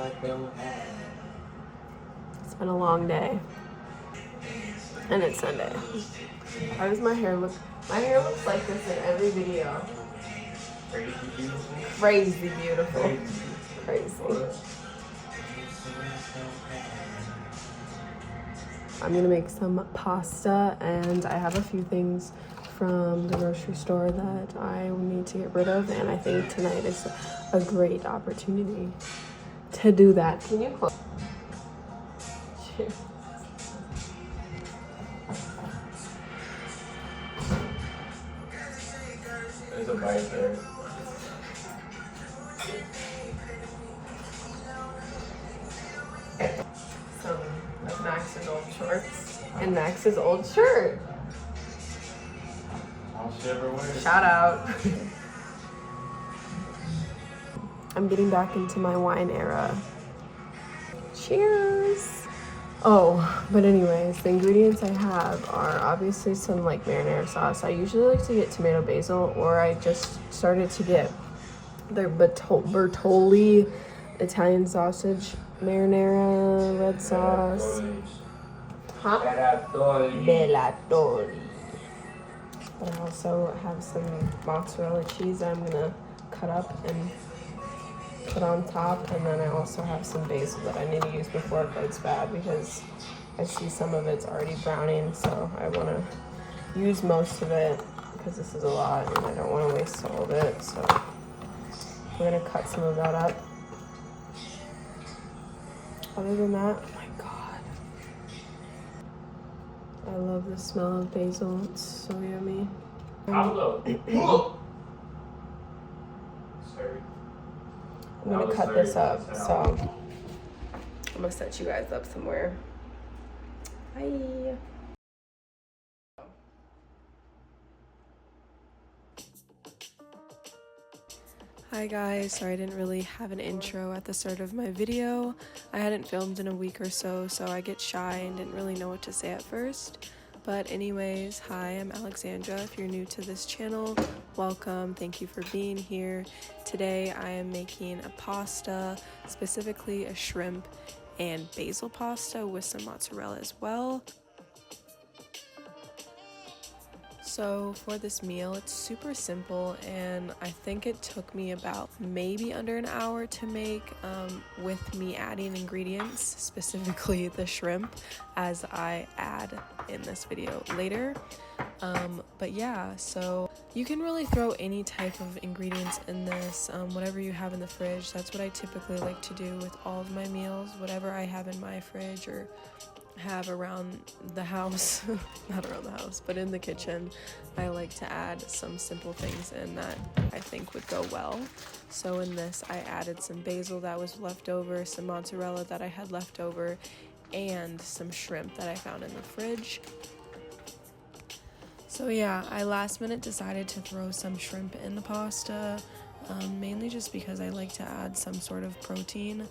It's been a long day. And it's Sunday. How does my hair look? My hair looks like this in every video. Crazy beautiful. Crazy beautiful. Crazy. I'm gonna make some pasta, and I have a few things from the grocery store that I need to get rid of, and I think tonight is a great opportunity to do that. Can you close? Cheers. There's a bite there. Some of Max's old shorts and Max's old shirt. All she ever wears. Shout out. I'm getting back into my wine era. Cheers. Oh, but anyways, the ingredients I have are obviously some like marinara sauce. I usually like to get tomato basil, or I just started to get their Bertolli Italian sausage marinara red sauce. Huh? Bellatori. But I also have some mozzarella cheese that I'm gonna cut up and put on top, and then I also have some basil that I need to use before it goes bad because I see some of it's already browning, so I want to use most of it because this is a lot and I don't want to waste all of it. So we're gonna cut some of that up. Other than that, oh my god, I love the smell of basil. It's so yummy. I'm gonna cut this up, so I'm gonna set you guys up somewhere. Bye. Hi guys, sorry I didn't really have an intro at the start of my video. I hadn't filmed in a week or so, so I get shy and didn't really know what to say at first. But anyways, hi, I'm Alexandra. If you're new to this channel, welcome. Thank you for being here. Today I am making a pasta, specifically a shrimp and basil pasta with some mozzarella as well. So for this meal, it's super simple, and I think it took me about maybe under an hour to make, with me adding ingredients, specifically the shrimp, as I add in this video later. But yeah, so you can really throw any type of ingredients in this, whatever you have in the fridge. That's what I typically like to do with all of my meals, whatever I have in my fridge or have around the house. Not around the house, but in the kitchen. I like to add some simple things in that I think would go well. So in this, I added some basil that was left over, some mozzarella that I had left over, and some shrimp that I found in the fridge. So yeah, I last minute decided to throw some shrimp in the pasta, mainly just because I like to add some sort of protein,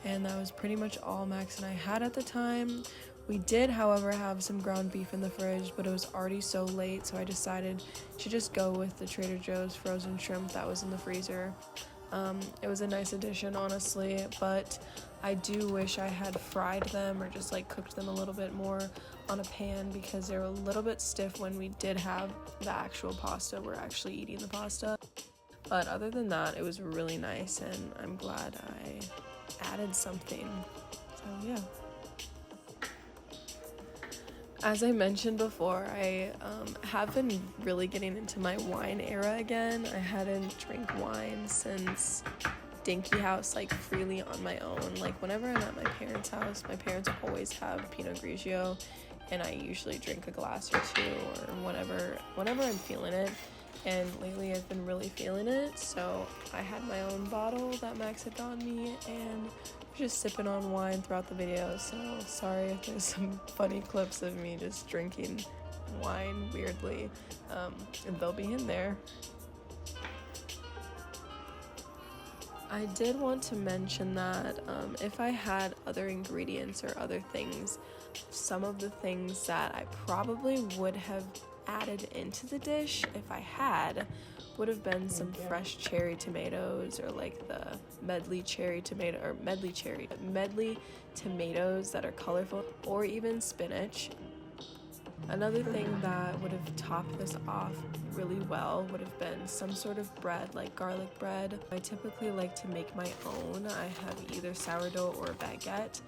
and that was pretty much all Max and I had at the time. We did, however, have some ground beef in the fridge, but it was already so late, so I decided to just go with the Trader Joe's frozen shrimp that was in the freezer. It was a nice addition, honestly, but I do wish I had fried them or just like cooked them a little bit more on a pan, because they were a little bit stiff when we did have the actual pasta. We're actually eating the pasta. But other than that, it was really nice, and I'm glad I added something. So yeah. As I mentioned before, I have been really getting into my wine era again. I hadn't drank wine since Dinky House, like freely on my own. Like whenever I'm at my parents' house, my parents always have Pinot Grigio, and I usually drink a glass or two, or whenever I'm feeling it. And lately I've been really feeling it, so I had my own bottle that Max had gotten me, and just sipping on wine throughout the video. So sorry if there's some funny clips of me just drinking wine weirdly, and they'll be in there. I did want to mention that if I had other ingredients or other things, some of the things that I probably would have added into the dish if I had would have been some fresh cherry tomatoes, or like the medley tomatoes that are colorful, or even spinach. Another thing that would have topped this off really well would have been some sort of bread, like garlic bread. I typically like to make my own. I have either sourdough or baguette.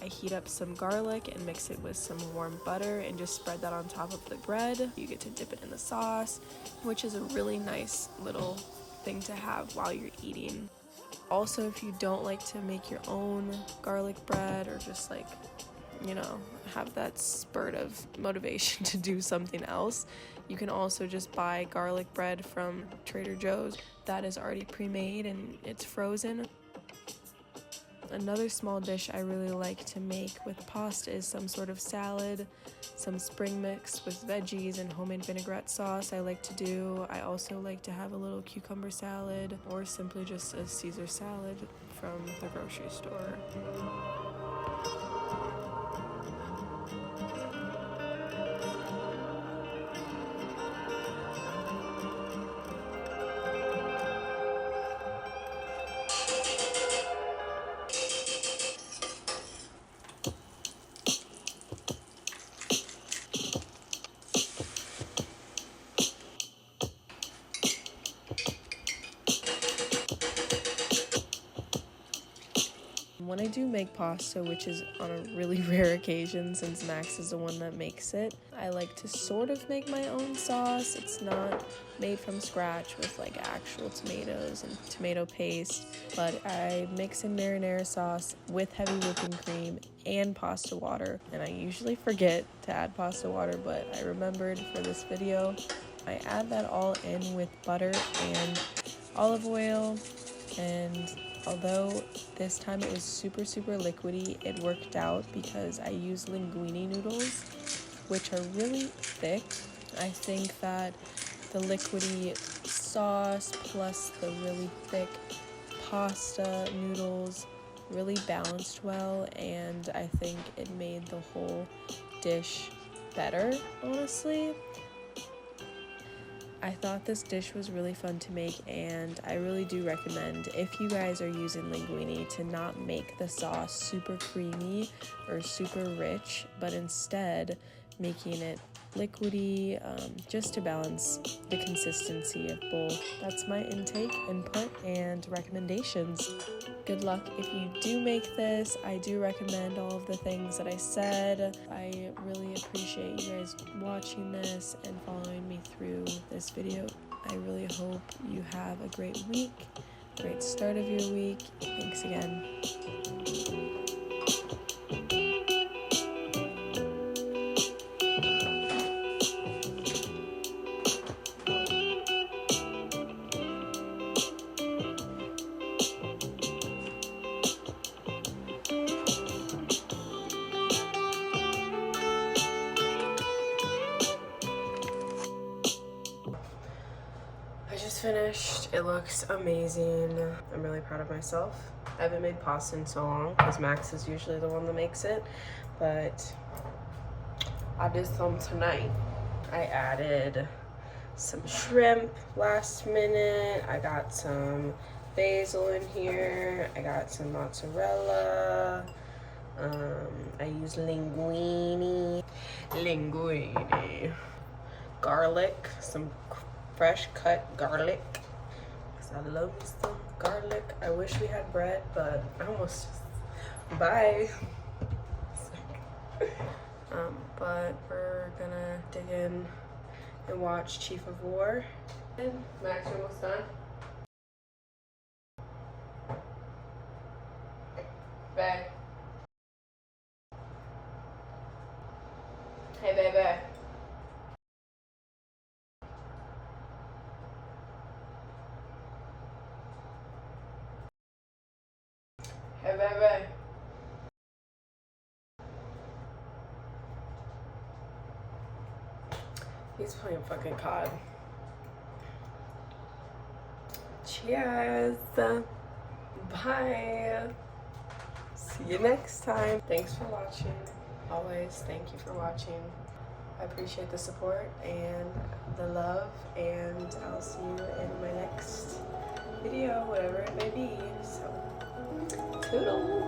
I heat up some garlic and mix it with some warm butter and just spread that on top of the bread. You get to dip it in the sauce, which is a really nice little thing to have while you're eating. Also, if you don't like to make your own garlic bread, or just like, you know, have that spurt of motivation to do something else, you can also just buy garlic bread from Trader Joe's that is already pre-made and it's frozen. Another small dish I really like to make with pasta is some sort of salad, some spring mix with veggies and homemade vinaigrette sauce I like to do. I also like to have a little cucumber salad, or simply just a Caesar salad from the grocery store. When I do make pasta, which is on a really rare occasion since Max is the one that makes it, I like to sort of make my own sauce. It's not made from scratch with like actual tomatoes and tomato paste, but I mix in marinara sauce with heavy whipping cream and pasta water. And I usually forget to add pasta water, but I remembered for this video. I add that all in with butter and olive oil, and although this time it was super liquidy, it worked out because I used linguine noodles, which are really thick. I think that the liquidy sauce plus the really thick pasta noodles really balanced well, and I think it made the whole dish better, honestly. I thought this dish was really fun to make, and I really do recommend, if you guys are using linguine, to not make the sauce super creamy or super rich, but instead making it liquidy, just to balance the consistency of both. That's my input, and recommendations. Good luck if you do make this. I do recommend all of the things that I said. I really appreciate you guys watching this and following me through this video. I really hope you have a great week, great start of your week. Thanks again. I just finished. It looks amazing. I'm really proud of myself. I haven't made pasta in so long because Max is usually the one that makes it, but I did some tonight. I added some shrimp last minute. I got some basil in here. I got some mozzarella. I used linguine, garlic, some fresh cut garlic, because I love me some garlic. I wish we had bread, but I almost bye. But we're gonna dig in and watch Chief of War. And Max, you're almost done. Babe. Hey, baby. Hey, baby. He's playing fucking COD. Cheers. Bye. See you next time. Thanks for watching. Always, thank you for watching. I appreciate the support and the love, and I'll see you in be. So, toodles.